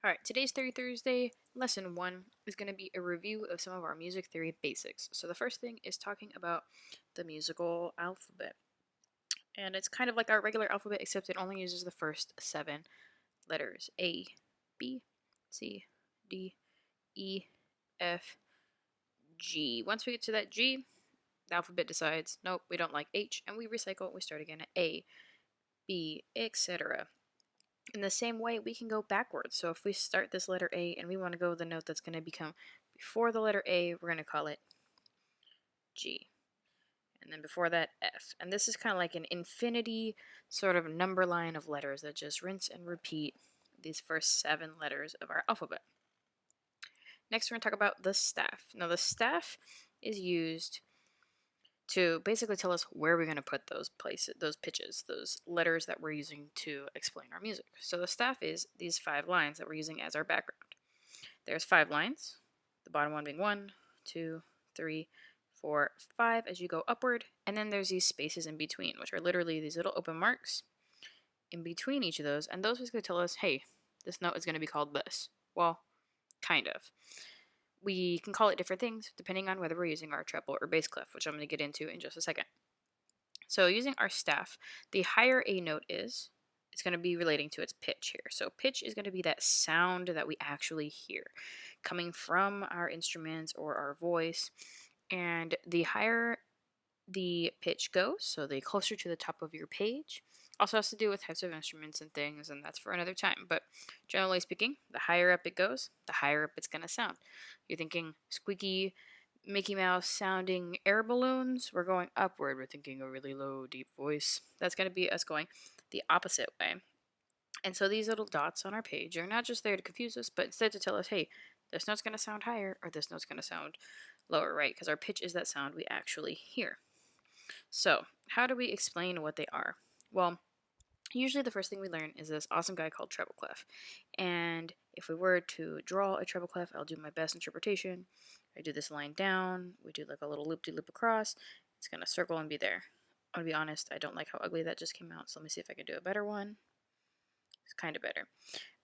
Alright, today's Theory Thursday, lesson 1, is going to be a review of some of our music theory basics. So the first thing is talking about the musical alphabet. And it's kind of like our regular alphabet, except it only uses the first 7 letters. A, B, C, D, E, F, G. Once we get to that G, the alphabet decides, nope, we don't like H, and we recycle and we start again at A, B, etc. In the same way, we can go backwards. So if we start this letter A and we want to go the note that's going to become before the letter A, we're going to call it G. And then before that, F. And this is kind of like an infinity sort of number line of letters that just rinse and repeat these first 7 letters of our alphabet. Next, we're going to talk about the staff. Now, the staff is used to basically tell us where we're going to put those places, those pitches, those letters that we're using to explain our music. So the staff is these 5 lines that we're using as our background. There's 5 lines, the bottom one being 1, 2, 3, 4, 5 as you go upward, and then there's these spaces in between, which are literally these little open marks in between each of those, and those basically tell us, hey, this note is going to be called this. Well, kind of. We can call it different things depending on whether we're using our treble or bass clef, which I'm going to get into in just a second. So using our staff, the higher a note is, it's going to be relating to its pitch here. So pitch is going to be that sound that we actually hear coming from our instruments or our voice. And the higher the pitch goes, so the closer to the top of your page, also has to do with types of instruments and things, and that's for another time. But generally speaking, the higher up it goes, the higher up it's going to sound. You're thinking squeaky, Mickey Mouse sounding air balloons, we're going upward. We're thinking a really low, deep voice. That's going to be us going the opposite way. And so these little dots on our page are not just there to confuse us, but instead to tell us, hey, this note's going to sound higher or this note's going to sound lower, right? Because our pitch is that sound we actually hear. So, how do we explain what they are? Well, usually the first thing we learn is this awesome guy called Treble Clef. And if we were to draw a treble clef, I'll do my best interpretation. I do this line down, we do like a little loop-de-loop across. It's going to circle and be there. I'm going to be honest, I don't like how ugly that just came out, so let me see if I can do a better one. It's kind of better.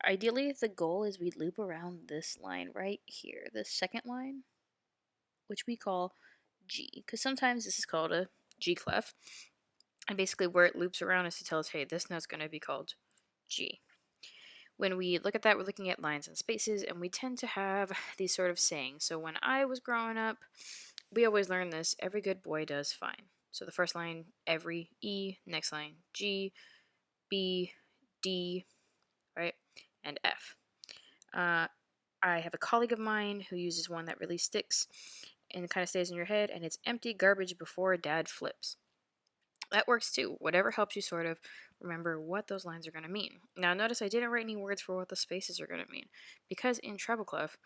Ideally, the goal is we loop around this line right here, this second line, which we call G, because sometimes this is called a G clef. And basically where it loops around is to tell us, hey, this note's going to be called G. When we look at that, we're looking at lines and spaces, and we tend to have these sort of sayings. So when I was growing up, we always learned this, every good boy does fine. So the first line, every, E, next line, G, B, D, right, and F. I have a colleague of mine who uses one that really sticks and kind of stays in your head, and it's empty garbage before dad flips. That works too. Whatever helps you sort of remember what those lines are going to mean. Now, notice I didn't write any words for what the spaces are going to mean, because in treble clef,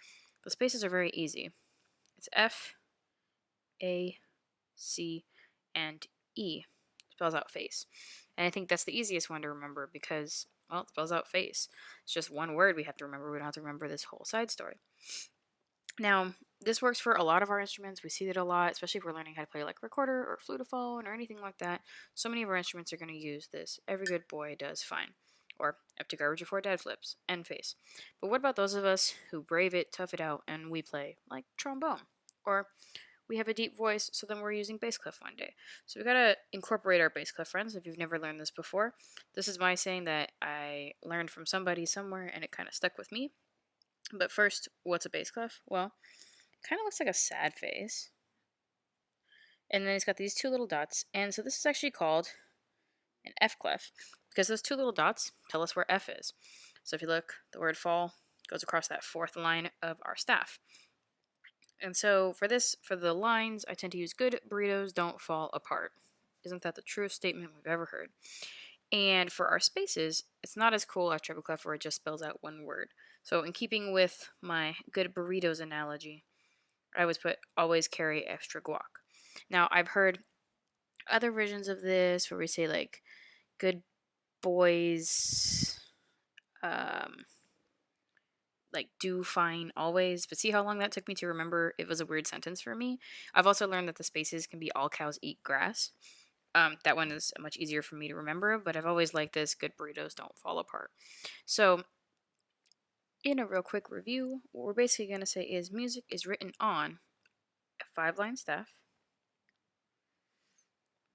the spaces are very easy. It's F, A, C, and E. It spells out face. And I think that's the easiest one to remember because, well, it spells out face. It's just one word we have to remember. We don't have to remember this whole side story. Now, this works for a lot of our instruments. We see it a lot, especially if we're learning how to play like recorder or flutophone or anything like that. So many of our instruments are going to use this. Every good boy does fine. Or empty garbage before dad flips. End face. But what about those of us who brave it, tough it out, and we play like trombone? Or we have a deep voice, so then we're using bass clef one day. So we gotta incorporate our bass clef friends if you've never learned this before. This is my saying that I learned from somebody somewhere and it kind of stuck with me. But first, what's a bass clef? Well, it kind of looks like a sad face. And then it's got these 2 little dots. And so this is actually called an F clef because those 2 little dots tell us where F is. So if you look, the word fall goes across that 4th line of our staff. And so for the lines, I tend to use good burritos don't fall apart. Isn't that the truest statement we've ever heard? And for our spaces, it's not as cool as treble clef where it just spells out one word. So in keeping with my good burritos analogy, I always carry extra guac. Now I've heard other versions of this where we say like good boys like do fine always, but see how long that took me to remember it was a weird sentence for me. I've also learned that the spaces can be all cows eat grass. That one is much easier for me to remember, but I've always liked this good burritos don't fall apart. So In a real quick review, what we're basically going to say is music is written on a 5-line staff.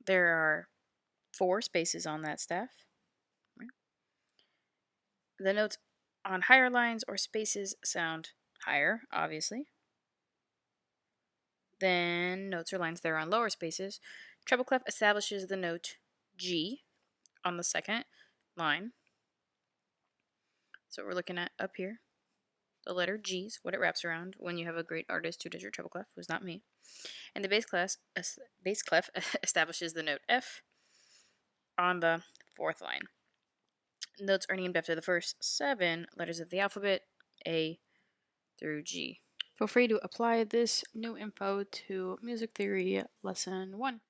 There are 4 spaces on that staff. The notes on higher lines or spaces sound higher, obviously. Then notes or lines that are on lower spaces. Treble clef establishes the note G on the second line. So we're looking at up here. The letter G is what it wraps around when you have a great artist who does your treble clef, who's not me. And the bass clef establishes the note F on the 4th line. Notes are named after the first 7 letters of the alphabet, A through G. Feel free to apply this new info to music theory lesson 1.